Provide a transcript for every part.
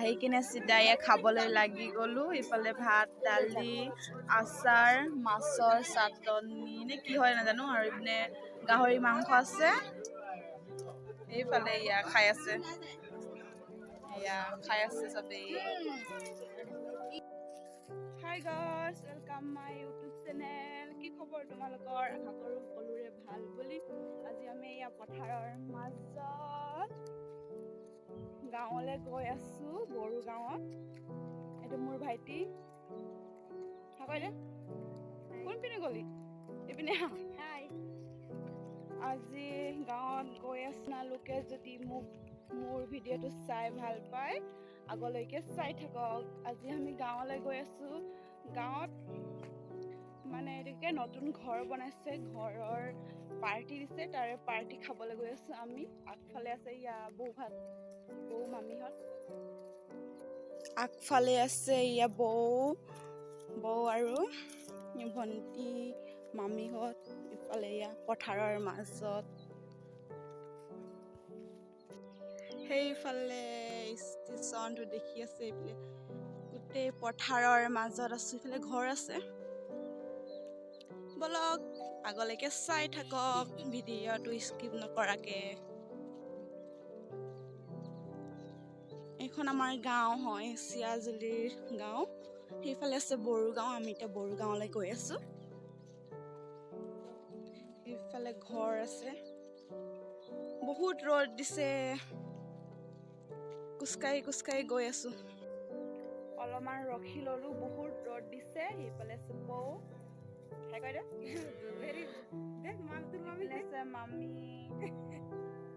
আহি কিনে চিধাই খাবলৈ লাগি গ'লো। ইফালে ভাত দালি আচাৰ মাছৰ চাটনি নে কি হয় নাজানো আৰু ইপিনে গাহৰি মাংস আছে। এইফালে খাই আছে চবেই। Hi guys, welcome my YouTube channel. কি খবৰ তোমালোকৰ? আশা কৰোঁ সকলোৰে ভাল বুলি। আজি আমি পথাৰৰ মাজত গাঁৱলৈ গৈ আছো, বড়ো গাঁৱত। এইটো মোৰ ভাইটি। কোনপিনে গলি? এইপিনে আজি গাঁৱত গৈ আপোনালোকে যদি মোৰ ভিডিঅ'টো চাই ভাল পায় আগলৈকে চাই থাকক। আজি আমি গাঁৱলৈ গৈ আছো। গাঁৱত মানে এটাকে নতুন ঘৰ বনাইছে, ঘৰৰ পাৰ্টি দিছে, তাৰে পাৰ্টি খাবলৈ গৈ আছো আমি। আগফালে আছে বৌ মামীহঁত, আগফালে আছে বৌ আৰু ভন্টি মামীহঁত। ইফালে পথাৰৰ মাজত, সেইফালে ষ্টেচনটো দেখি আছে। এইফালে গোটেই পথাৰৰ মাজত আছো। ইফালে ঘৰ আছে। বলক আগলৈকে চাই থাকক, ভিডিঅ'টো স্কিপ নকৰাকে। এইখন আমাৰ গাঁও হয়, চিয়াজুলিৰ গাঁও। সেইফালে আছে বড়ো গাঁও। আমি এতিয়া বড়ো গাঁৱলৈ গৈ আছো। এইফালে ঘৰ আছে। বহুত ৰ'দ দিছে, খোজকাঢ়ি গৈ আছো। অলপমান ৰখি ললো, বহুত ৰ'দ দিছে। সেইফালে আছে বৌ, ইপিনে আছে মামী,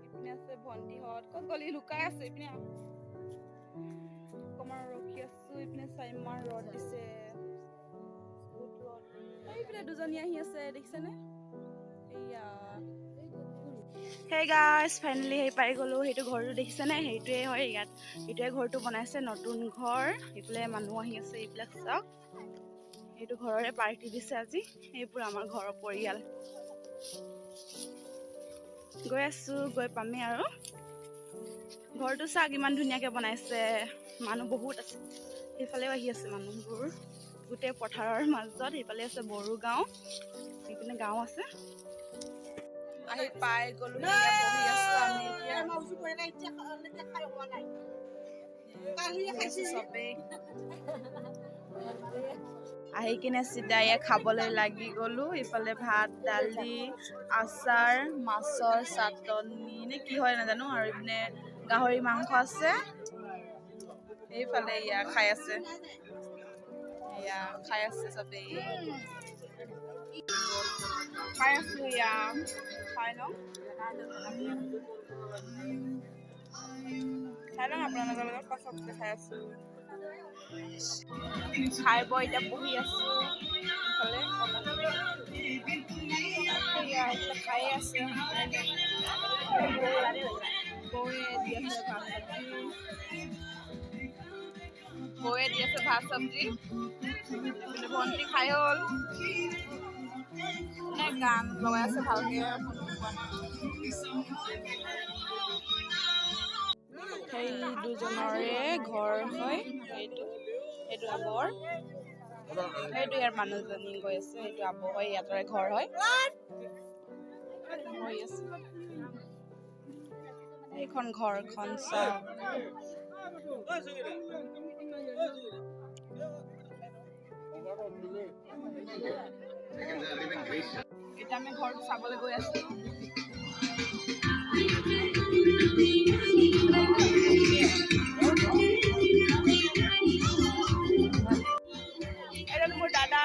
ইপিনে আছে ভন্টিহঁত। ক'ত গলি? লুকাই আছে। ইপিনে অকমান ৰখি আছো। ইপিনে ইমান ৰ'দ দিছে, বহুত ৰ'দ। এইপিনে দুজনী আহি আছে, দেখিছেনে? হেই গাইজ, ফাইনেলি পাই গ'লো। সেইটো ঘৰটো দেখিছেনে? সেইটোৱে হয় ইয়াত। এইটোৱে ঘৰটো বনাইছে, নতুন ঘৰ। এইফালে মানুহ আহি আছে। এইবিলাক চাওক, সেইটো ঘৰৰে পাৰ্টি দিছে আজি। এইবোৰ আমাৰ ঘৰৰ পৰিয়াল। গৈ আছো, গৈ পামেই আৰু। ঘৰটো চাওক ইমান ধুনীয়াকে বনাইছে, মানুহ বহুত আছে। সেইফালেও আহি আছে মানুহবোৰ, গোটেই পথাৰৰ মাজত। সেইফালে আছে বড়ো গাঁও, সেইপিনে গাঁও আছে। আহি পাই গ'লো, বহি আছো আমি চবেই। আহি কিনে চিধাই খাবলৈ লাগি গ'লো। ইফালে ভাত দালি আচাৰ মাছৰ চাটনি নে কি হয় নাজানো আৰু ইপিনে গাহৰি মাংস আছে। এইফালে খাই আছে চবেই। খাই আছো, খাই লওঁ আপোনালোকৰ লগত পাছতকে খাই আছো। খাই বৈ এতিয়া বহি আছো। খাই আছে বৌয়ে দি আছে ভাত চব্জি। ভন্টি খাই হ'ল, গান লগাই আছে ভালকে। সেই দুজনৰে ঘৰ হয়। সেইটো আবৰ, সেইটো ইয়াৰ মানুহজনী গৈ আছে। সেইটো আবৰ হয়, ইয়াতৰে ঘৰ হয়। এইখন ঘৰখন চাওক। এতিয়া আমি ঘৰটো চাবলৈ গৈ আছো। এইটো মোৰ দাদা,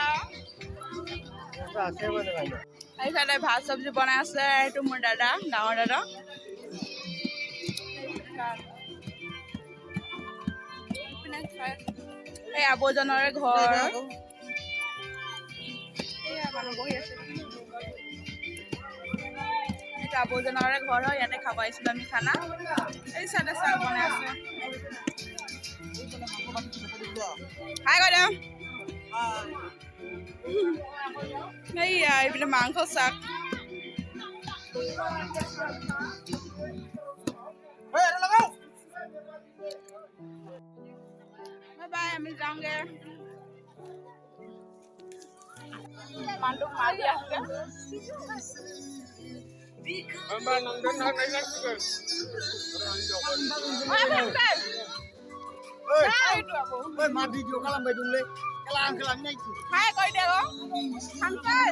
এইফালে ভাত চব্জি বনাই আছে। এইটো মোৰ দাদা, ডাঙৰ দাদা। এই আবৌজনৰে ঘৰ। মানুহ বহি আছে। এইটো আবৌজনৰে ঘৰ হয়, ইয়াতে খাব আহিছিলো আমি খানা। এই চাইডে চাহ বনাই আছে। হাই বাইদেউ। এইপিনে মাংস চাক। বাই আমি যাওঁগে মানুহটোক মাৰ দি আহোঁগে Ma video kalambai dulu, kelang kelangnya itu. Hai koi deh lo, santai.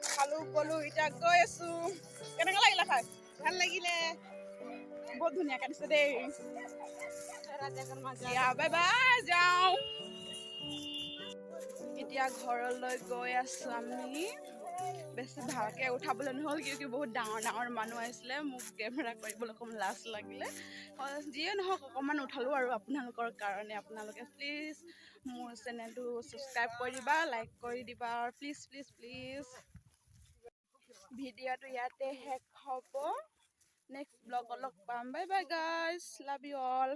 Kalau kolu ita koi su, kenapa lagi lah kai? Kan lagi le, बहुत दुनिया kan sedih. Ya bye bye যাওঁ এতিয়া ঘৰলৈ গৈ আছো আমি বেছি ভালকে উঠাবলৈ নহ'ল কিয় বহুত ডাঙৰ ডাঙৰ মানুহ আহিছিলে মোক কেমেৰা কৰিবলৈ অকণমান লাজ লাগিলে যিয়ে নহওক অকণমান উঠালোঁ আৰু আপোনালোকৰ কাৰণে আপোনালোকে প্লিজ মোৰ চেনেলটো ছাবস্ক্ৰাইব কৰি দিবা লাইক কৰি দিবা প্লিজ প্লিজ প্লিজ ভিডিঅ'টো ইয়াতে শেষ হ'ব নেক্সট ব্লগত লগ পাম bye bye guys love you all